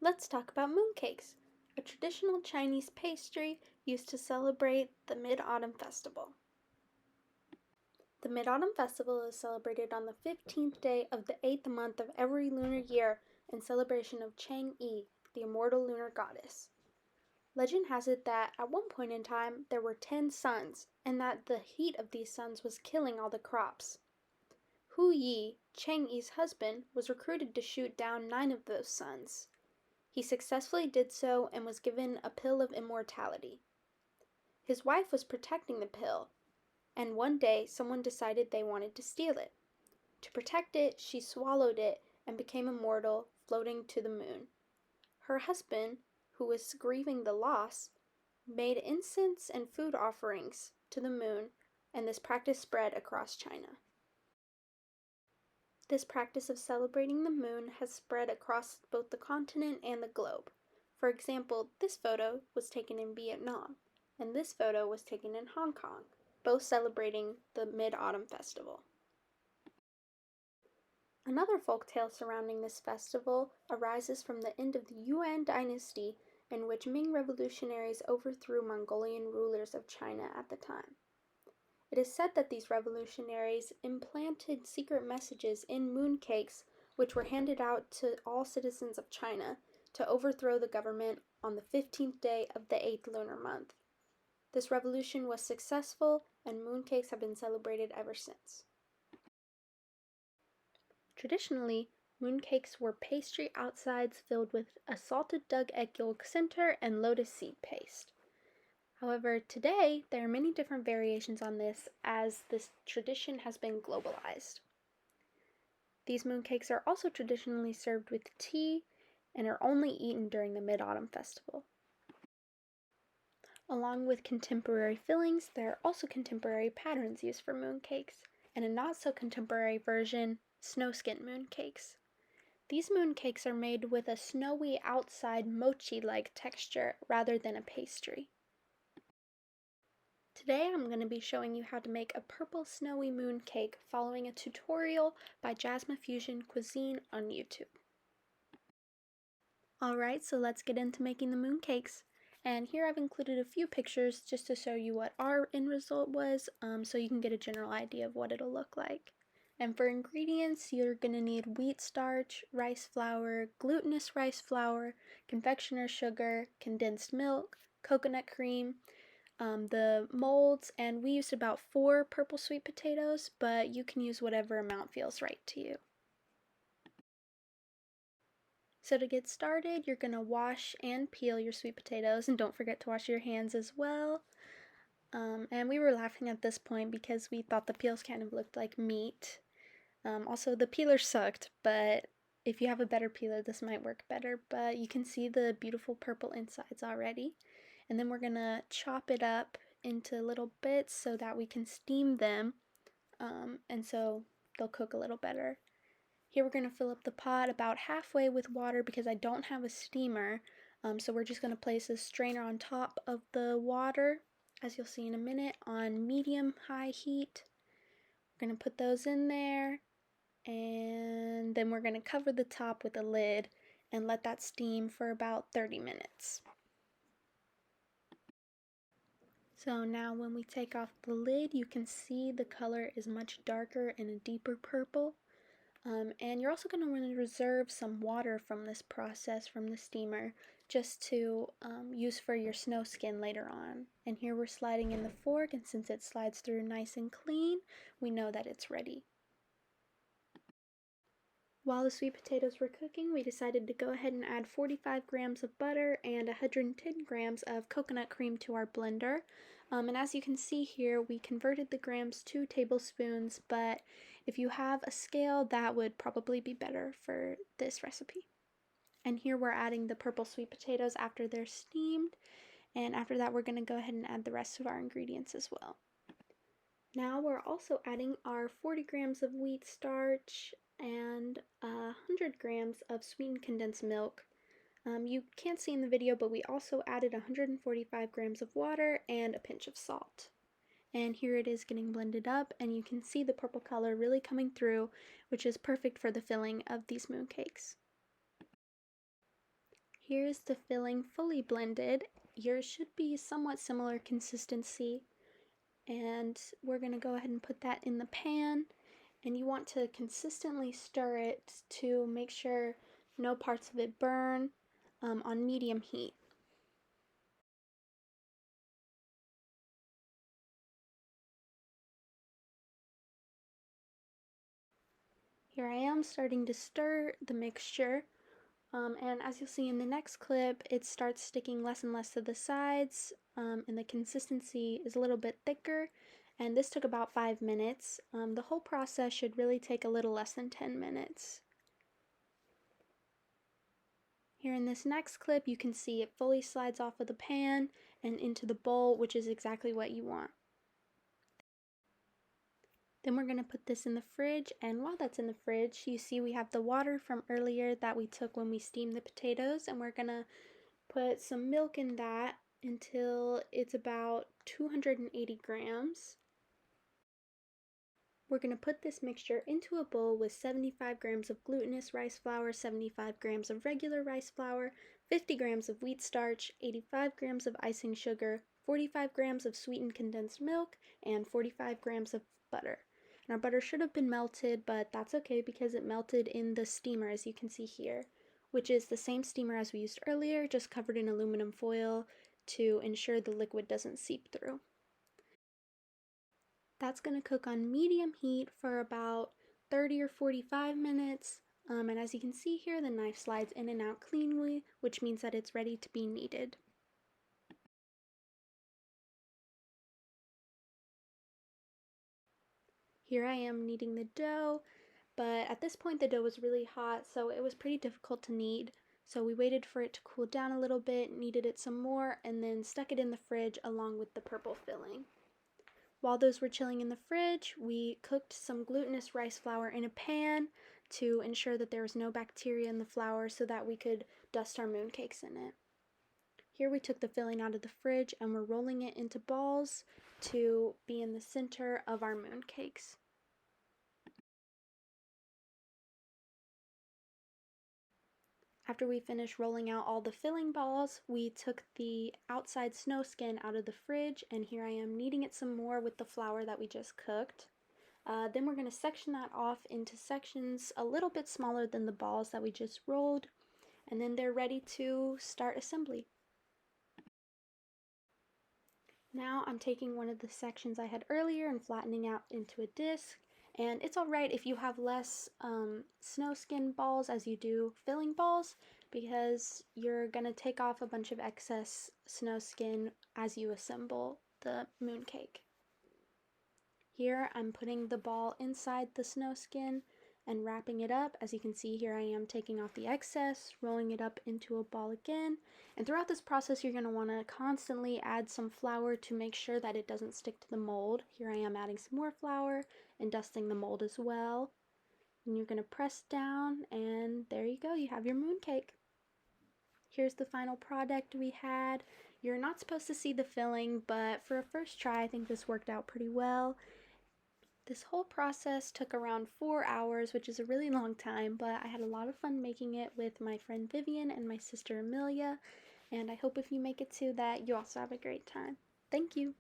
let's talk about mooncakes, a traditional Chinese pastry used to celebrate the Mid-Autumn Festival. The Mid-Autumn Festival is celebrated on the 15th day of the 8th month of every lunar year in celebration of Chang'e, the immortal lunar goddess. Legend has it that at one point in time there were 10 suns, and that the heat of these suns was killing all the crops. Hu Yi, Chang'e's husband, was recruited to shoot down 9 of those suns. He successfully did so and was given a pill of immortality. His wife was protecting the pill, and one day someone decided they wanted to steal it. To protect it, she swallowed it and became immortal, floating to the moon. Her husband, who was grieving the loss, made incense and food offerings to the moon, and this practice spread across China. This practice of celebrating the moon has spread across both the continent and the globe. For example, this photo was taken in Vietnam, and this photo was taken in Hong Kong, both celebrating the Mid-Autumn Festival. Another folktale surrounding this festival arises from the end of the Yuan dynasty, in which Ming revolutionaries overthrew Mongolian rulers of China at the time. It is said that these revolutionaries implanted secret messages in mooncakes, which were handed out to all citizens of China to overthrow the government on the 15th day of the 8th lunar month. This revolution was successful, and mooncakes have been celebrated ever since. Traditionally, mooncakes were pastry outsides filled with a salted duck egg yolk center and lotus seed paste. However, today there are many different variations on this as this tradition has been globalized. These mooncakes are also traditionally served with tea and are only eaten during the Mid-Autumn Festival. Along with contemporary fillings, there are also contemporary patterns used for mooncakes, and a not-so-contemporary version, snowskin mooncakes. These mooncakes are made with a snowy outside mochi-like texture rather than a pastry. Today I'm going to be showing you how to make a purple snowy mooncake following a tutorial by Jasmine Fusion Cuisine on YouTube. Alright, so let's get into making the mooncakes. And here I've included a few pictures just to show you what our end result was, so you can get a general idea of what it'll look like. And for ingredients, you're going to need wheat starch, rice flour, glutinous rice flour, confectioner sugar, condensed milk, coconut cream, the molds, and we used about 4 purple sweet potatoes, but you can use whatever amount feels right to you. So to get started, you're going to wash and peel your sweet potatoes, and don't forget to wash your hands as well. And we were laughing at this point because we thought the peels kind of looked like meat. Also, the peeler sucked, but if you have a better peeler, this might work better. But you can see the beautiful purple insides already. And then we're going to chop it up into little bits so that we can steam them, and so they'll cook a little better. Here we're going to fill up the pot about halfway with water because I don't have a steamer, so we're just going to place a strainer on top of the water, as you'll see in a minute, on medium-high heat. We're going to put those in there, and then we're going to cover the top with a lid and let that steam for about 30 minutes. So now when we take off the lid, you can see the color is much darker and a deeper purple. And you're also going to want to reserve some water from this process, from the steamer, just to use for your snow skin later on. And here we're sliding in the fork, and since it slides through nice and clean, we know that it's ready. While the sweet potatoes were cooking, we decided to go ahead and add 45 grams of butter and 110 grams of coconut cream to our blender. And as you can see here, we converted the grams to tablespoons, but if you have a scale, that would probably be better for this recipe. And here we're adding the purple sweet potatoes after they're steamed, and after that we're going to go ahead and add the rest of our ingredients as well. Now we're also adding our 40 grams of wheat starch and 100 grams of sweetened condensed milk. You can't see in the video, but we also added 145 grams of water and a pinch of salt. And here it is getting blended up, and you can see the purple color really coming through, which is perfect for the filling of these mooncakes. Here's the filling fully blended. Yours should be somewhat similar consistency. And we're going to go ahead and put that in the pan. And you want to consistently stir it to make sure no parts of it burn on medium heat. Here I am starting to stir the mixture, and as you'll see in the next clip, it starts sticking less and less to the sides, and the consistency is a little bit thicker, and this took about 5 minutes. The whole process should really take a little less than 10 minutes. Here in this next clip, you can see it fully slides off of the pan and into the bowl, which is exactly what you want. Then we're going to put this in the fridge, and while that's in the fridge, you see we have the water from earlier that we took when we steamed the potatoes, and we're going to put some milk in that until it's about 280 grams. We're going to put this mixture into a bowl with 75 grams of glutinous rice flour, 75 grams of regular rice flour, 50 grams of wheat starch, 85 grams of icing sugar, 45 grams of sweetened condensed milk, and 45 grams of butter. And our butter should have been melted, but that's okay because it melted in the steamer, as you can see here, which is the same steamer as we used earlier, just covered in aluminum foil to ensure the liquid doesn't seep through. That's going to cook on medium heat for about 30 or 45 minutes. And as you can see here, the knife slides in and out cleanly, which means that it's ready to be kneaded. Here I am kneading the dough, but at this point the dough was really hot, so it was pretty difficult to knead. So we waited for it to cool down a little bit, kneaded it some more, and then stuck it in the fridge along with the purple filling. While those were chilling in the fridge, we cooked some glutinous rice flour in a pan to ensure that there was no bacteria in the flour so that we could dust our mooncakes in it. Here we took the filling out of the fridge and we're rolling it into balls to be in the center of our mooncakes. After we finished rolling out all the filling balls, we took the outside snow skin out of the fridge, and here I am kneading it some more with the flour that we just cooked. Then we're going to section that off into sections a little bit smaller than the balls that we just rolled, and then they're ready to start assembly. Now I'm taking one of the sections I had earlier and flattening out into a disc. And it's alright if you have less snow skin balls as you do filling balls, because you're going to take off a bunch of excess snow skin as you assemble the mooncake. Here I'm putting the ball inside the snow skin and wrapping it up. As you can see here, I am taking off the excess, rolling it up into a ball again. And throughout this process, you're going to want to constantly add some flour to make sure that it doesn't stick to the mold. Here I am adding some more flour and dusting the mold as well. And you're going to press down, and there you go, you have your mooncake. Here's the final product we had. You're not supposed to see the filling, but for a first try, I think this worked out pretty well. This whole process took around 4 hours, which is a really long time, but I had a lot of fun making it with my friend Vivian and my sister Amelia, and I hope if you make it to that, you also have a great time. Thank you!